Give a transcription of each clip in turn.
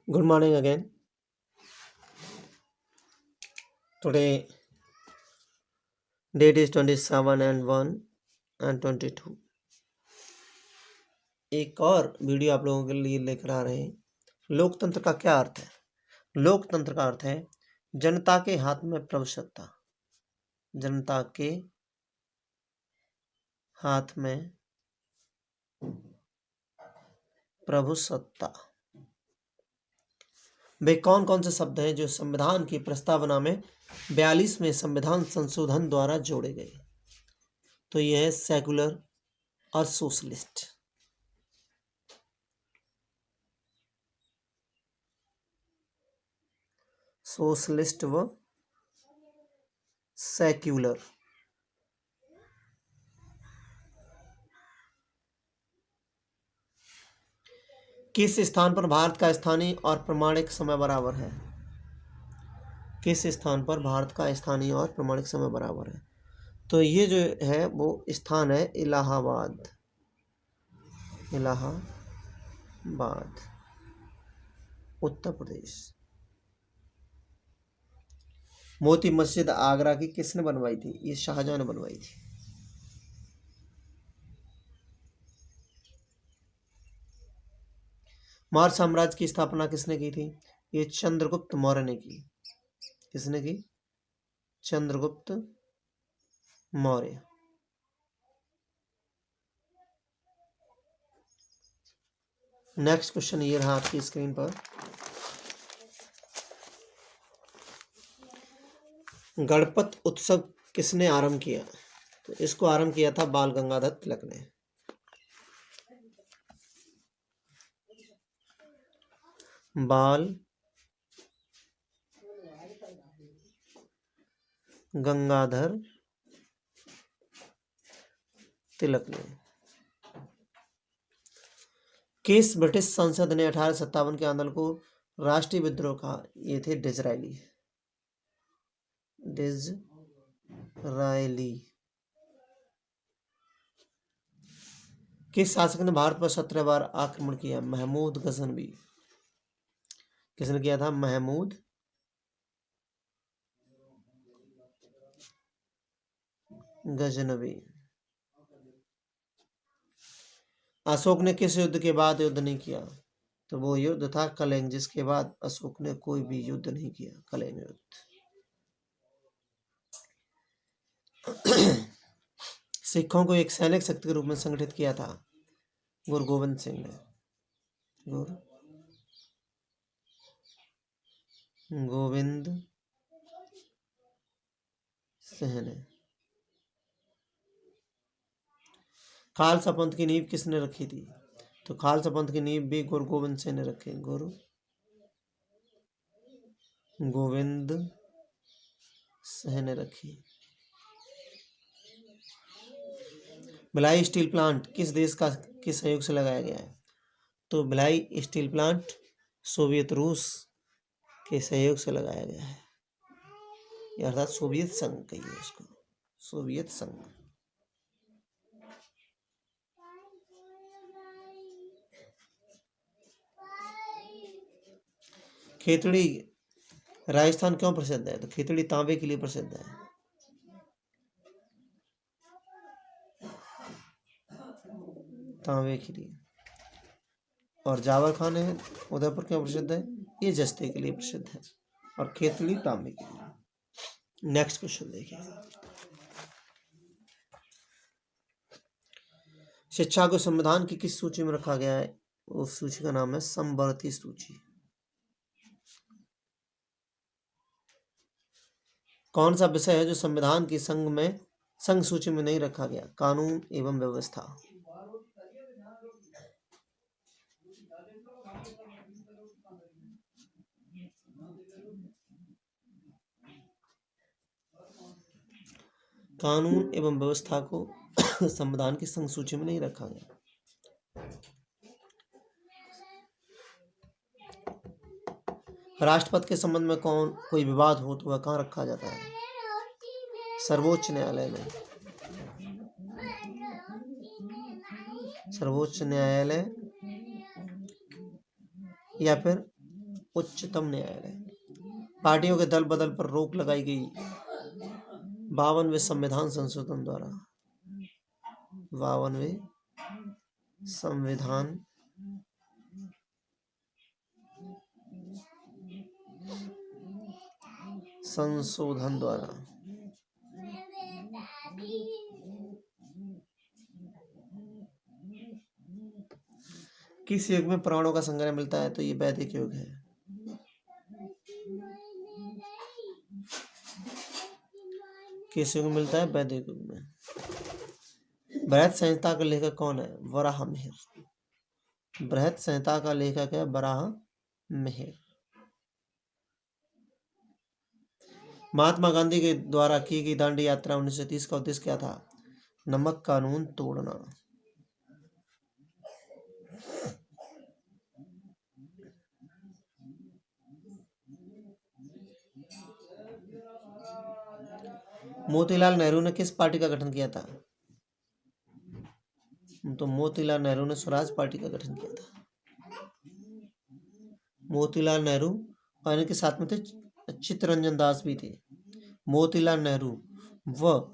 Good morning again. Today date is 27 and 1 and 22. एक और video आप लोगों के लिए लेकर आ रहे हैं। लोकतंत्र का क्या अर्थ है? लोकतंत्र का अर्थ है जनता के हाथ में प्रभुसत्ता। जनता के हाथ में प्रभुसत्ता। वे कौन कौन से शब्द हैं जो संविधान की प्रस्तावना में 42वें संविधान संशोधन द्वारा जोड़े गए? तो यह है सेकुलर और सोशलिस्ट। सोशलिस्ट व सेक्युलर। किस स्थान पर भारत का स्थानीय और प्रमाणिक समय बराबर है? किस स्थान पर भारत का स्थानीय और प्रमाणिक समय बराबर है? तो ये जो है वो स्थान है इलाहाबाद। इलाहाबाद, उत्तर प्रदेश। मोती मस्जिद आगरा की किसने बनवाई थी? ये शाहजहां ने बनवाई थी। मौर्य साम्राज्य की स्थापना किसने की थी? ये चंद्रगुप्त मौर्य ने की। किसने की? चंद्रगुप्त मौर्य। नेक्स्ट क्वेश्चन ये रहा आपकी स्क्रीन पर। गणपत उत्सव किसने आरंभ किया? तो इसको आरंभ किया था बाल गंगाधर तिलक ने। बाल गंगाधर तिलक ने। किस ब्रिटिश संसद ने 1857 के आंदोलन को राष्ट्रीय विद्रोह कहा? ये थे डिज़रायली। डिज़रायली। किस शासक ने भारत पर 17 बार आक्रमण किया? महमूद गजनवी। किसने किया था? महमूद गजनवी। अशोक ने किस युद्ध के बाद युद्ध नहीं किया? तो वो युद्ध था कलिंग, जिसके बाद अशोक ने कोई भी युद्ध नहीं किया। कलिंग युद्ध। सिखों को एक सैनिक शक्ति के रूप में संगठित किया था गुरु गोविंद सिंह ने। गुरु गोविंद सिंह ने। खालसा पंथ की नींव किसने रखी थी? तो खालसा पंथ की नींव भी गुरु गोविंद सिंह ने रखी। गुरु गोविंद सिंह ने रखी। भिलाई स्टील प्लांट किस देश का के सहयोग से लगाया गया है? तो भिलाई स्टील प्लांट सोवियत रूस के सहयोग से लगाया गया है, अर्थात सोवियत संघ कहिए उसको। सोवियत संघ। खेतड़ी राजस्थान क्यों प्रसिद्ध है? तो खेतड़ी तांबे के लिए प्रसिद्ध है। तांबे के लिए। और जावर खान है उदयपुर क्यों प्रसिद्ध है? ये जस्ते के लिए प्रसिद्ध है। और खेतड़ी तांबे के लिए। नेक्स्ट क्वेश्चन देखिए। शिक्षा को संविधान की किस सूची में रखा गया है? उस सूची का नाम है समवर्ती सूची। कौन सा विषय है जो संविधान की संघ सूची में नहीं रखा गया? कानून एवं व्यवस्था। कानून एवं व्यवस्था को संविधान की संघ सूची में नहीं रखा गया। राष्ट्रपति के संबंध में कोई विवाद हो तो वह कहाँ रखा जाता है? सर्वोच्च न्यायालय में। सर्वोच्च न्यायालय या फिर उच्चतम न्यायालय। पार्टियों के दल बदल पर रोक लगाई गई 52वें संविधान संशोधन द्वारा। 52वें संविधान संशोधन द्वारा। किस युग में प्राणों का संग्रह मिलता है? तो ये वैदिक युग है। किस युग में मिलता है? वैदिक युग में। बृहत संहिता का लेखक कौन है? वराहमिहिर। बृहत संहिता का लेखक है वराहमिहिर। महात्मा गांधी के द्वारा की गई दांडी यात्रा 1930 का उद्देश्य क्या था? नमक कानून तोड़ना। मोतीलाल नेहरू ने किस पार्टी का गठन किया था? तो मोतीलाल नेहरू ने स्वराज पार्टी का गठन किया था। मोतीलाल नेहरू और इनके साथ में थे चित्तरंजन दास भी थे। मोतीलाल नेहरू व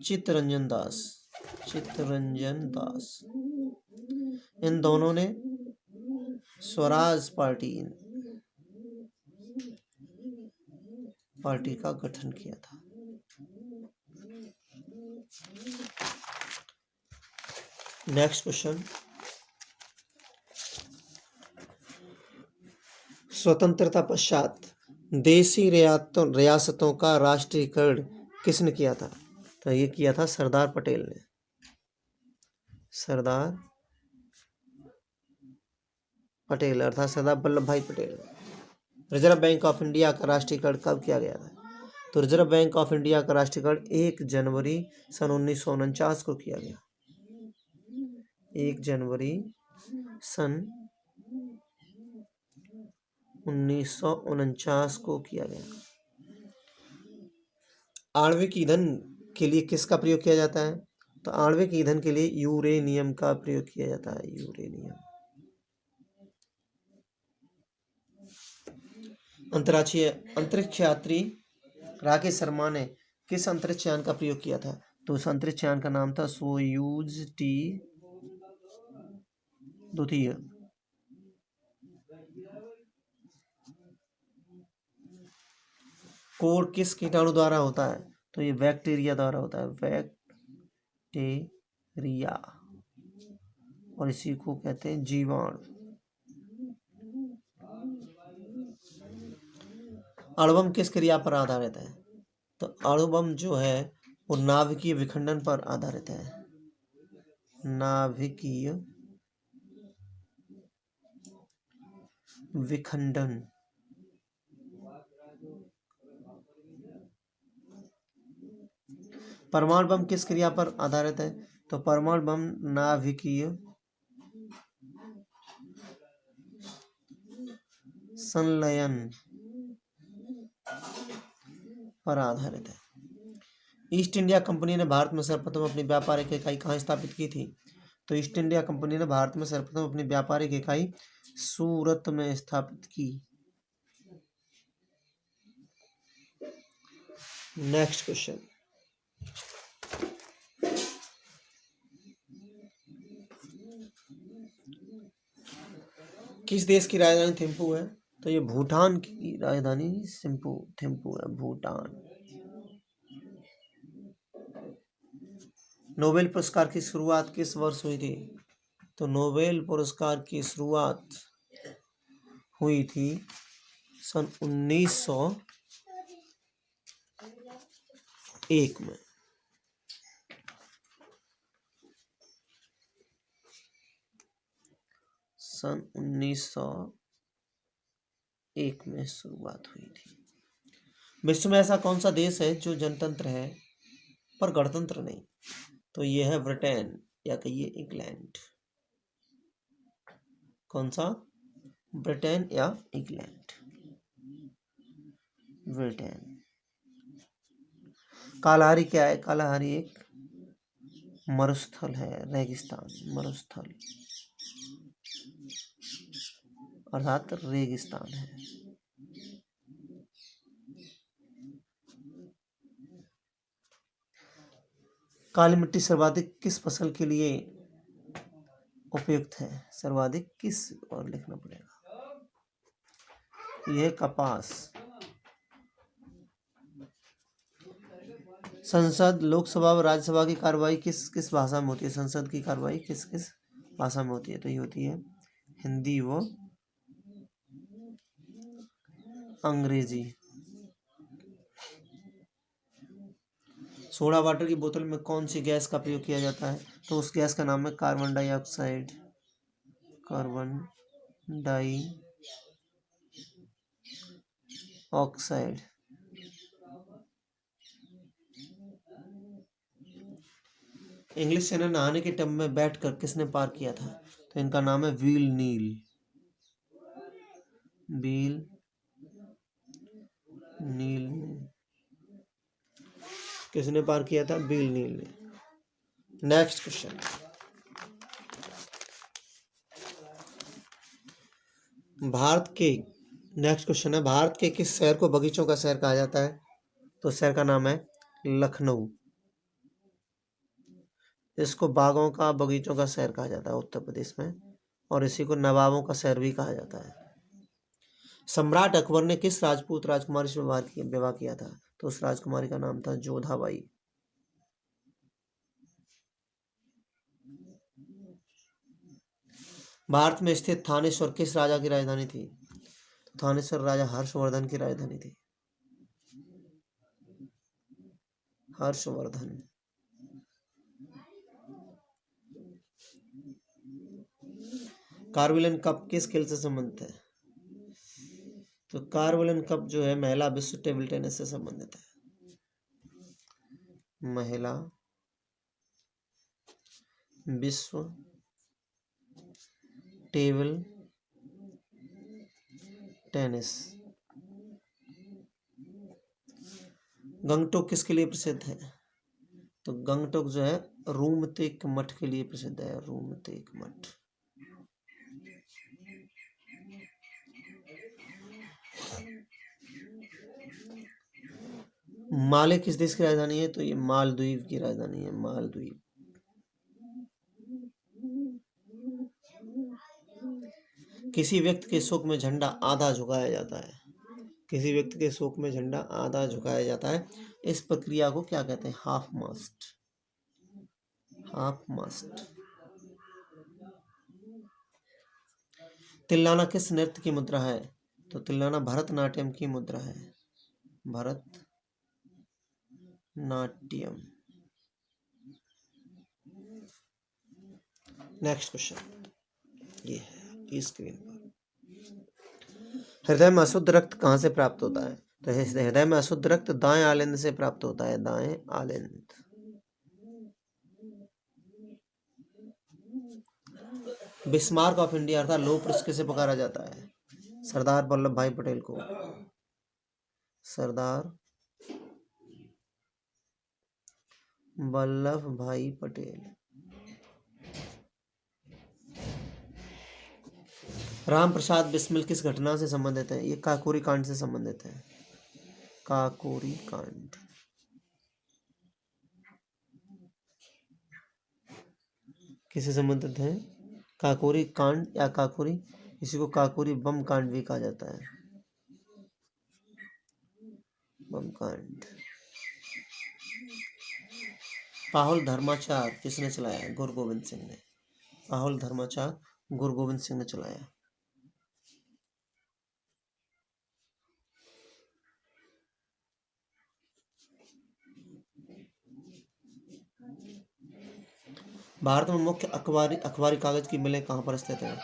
चित्तरंजन दास इन दोनों ने स्वराज पार्टी का गठन किया था। नेक्स्ट क्वेश्चन, स्वतंत्रता पश्चात देशी रियासतों का राष्ट्रीयकरण किसने किया था? तो ये किया था सरदार पटेल ने। सरदार पटेल अर्थात सरदार वल्लभ भाई Patel. Reserve bank of India का राष्ट्रीयकरण कब किया गया था? तो रिजर्व बैंक ऑफ इंडिया का राष्ट्रीयकरण 1 जनवरी सन 1949 को किया गया। 1 जनवरी सन 1949 को किया गया। आणविक ईंधन के लिए किसका प्रयोग किया जाता है? तो आणविक ईंधन के लिए यूरेनियम का प्रयोग किया जाता है। यूरेनियम। अंतरिक्ष यात्री राकेश शर्मा ने किस अंतरिक्ष यान का प्रयोग किया था? तो उस अंतरिक्ष यान का नाम था सोयूज T-2। कोड़ किस कीटाणु द्वारा होता है? तो ये बैक्टीरिया द्वारा होता है। बैक्टीरिया, और इसी को कहते हैं जीवाणु। अणुबम किस क्रिया पर आधारित है? तो अणुबम जो है वो नाभिकीय विखंडन पर आधारित है। नाभिकीय विखंडन। परमाणु बम किस क्रिया पर आधारित है? तो परमाणु बम नाभिकीय संलयन पर आधारित है। ईस्ट इंडिया कंपनी ने भारत में सर्वप्रथम अपनी व्यापारिक इकाई कहाँ स्थापित की थी? तो ईस्ट इंडिया कंपनी ने भारत में सर्वप्रथम अपनी व्यापारिक इकाई सूरत में स्थापित की। नेक्स्ट क्वेश्चन, किस देश की राजधानी थिम्पू है? तो ये भूटान की राजधानी थिम्पू है। भूटान। नोबेल पुरस्कार की शुरुआत किस वर्ष हुई थी? तो नोबेल पुरस्कार की शुरुआत हुई थी सन 1901 में। सन 1901 में शुरुआत हुई थी। विश्व में ऐसा कौन सा देश है जो जनतंत्र है पर गणतंत्र नहीं? तो ये है ब्रिटेन, या कहिए इंग्लैंड। कौन सा? ब्रिटेन या इंग्लैंड। ब्रिटेन। कालाहारी क्या है? कालाहारी एक मरुस्थल है, रेगिस्तान, मरुस्थल। अर्थात रेगिस्तान है। काली मिट्टी सर्वाधिक किस फसल के लिए उपयुक्त है? सर्वाधिक किस, और लिखना पड़ेगा, यह कपास। संसद, लोकसभा और राज्यसभा की कार्रवाई किस किस भाषा में होती है? संसद की कार्रवाई किस किस भाषा में होती है? तो ये होती है हिंदी व अंग्रेजी। सोडा वाटर की बोतल में कौन सी गैस का प्रयोग किया जाता है? तो उस गैस का नाम है carbon dioxide. Carbon dioxide. English channel नहाने के टब में बैठकर किसने पार किया था? तो इनका नाम है विल नील। विल नील ने, किसने पार किया था? विल नील ने। नेक्स्ट क्वेश्चन, भारत के, नेक्स्ट क्वेश्चन है, भारत के किस शहर को बगीचों का शहर कहा जाता है? तो शहर का नाम है लखनऊ। इसको बागों का, बगीचों का शहर कहा जाता है उत्तर प्रदेश में, और इसी को नवाबों का शहर भी कहा जाता है। सम्राट अकबर ने किस राजपूत राजकुमारी से विवाह किया था? तो उस राजकुमारी का नाम था जोधाबाई। भारत में स्थित थानेश्वर किस राजा की राजधानी थी? थानेश्वर राजा हर्षवर्धन की राजधानी थी। हर्षवर्धन। कार्बलन कप किस खेल से संबंधित है? तो कार्बलन कप जो है महिला विश्व टेबल टेनिस से संबंधित है। महिला विश्व टेबल टेनिस। गंगटोक किसके लिए प्रसिद्ध है? तो गंगटोक जो है रूमतेक मठ के लिए प्रसिद्ध है। रूमतेक मठ। माले किस देश की राजधानी है? तो ये मालदीव की राजधानी है, मालदीव। किसी व्यक्ति के शोक में झंडा आधा झुकाया जाता है। किसी व्यक्ति के शोक में झंडा आधा झुकाया जाता है, इस प्रक्रिया को क्या कहते हैं? हाफ मास्ट। हाफ मास्ट। तिल्लाना किस नृत्य की मुद्रा है? तो तिल्लाना भरतनाट्यम की मुद्रा है। भरतनाट्यम। नेक्स्ट क्वेश्चन ये है की स्क्रीन पर। हृदय में अशुद्ध रक्त कहाँ से प्राप्त होता है? तो हृदय में अशुद्ध रक्त दाएं आलिंद से प्राप्त होता है। दाएं आलिंद। बिस्मार्क ऑफ इंडिया अर्थात लौह पुरुष किसे पुकारा जाता है? सरदार वल्लभ भाई पटेल को। सरदार वल्लभ भाई पटेल। राम प्रसाद बिस्मिल किस घटना से संबंधित है? ये काकोरी कांड से संबंधित है। काकोरी कांड। किससे संबंधित है? काकोरी कांड या काकोरी, इसी को काकोरी बम कांड भी कहा जाता है। बम कांड। पाहुल धर्माचार किसने चलाया? गुरु गोविंद सिंह ने। पाहुल धर्माचार गुरु गोविंद सिंह ने चलाया। भारत में मुख्य अखबारी कागज की मिलें कहाँ पर स्थित है?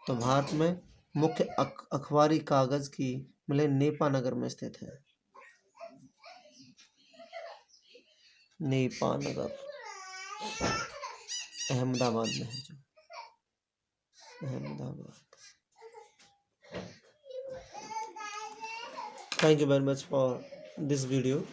तो भारत में मुख्य अखबारी कागज की मिलें नेपानगर में स्थित है। नेपानगर अहमदाबाद में है जो। Ahmedabad. Thank you very much for this video.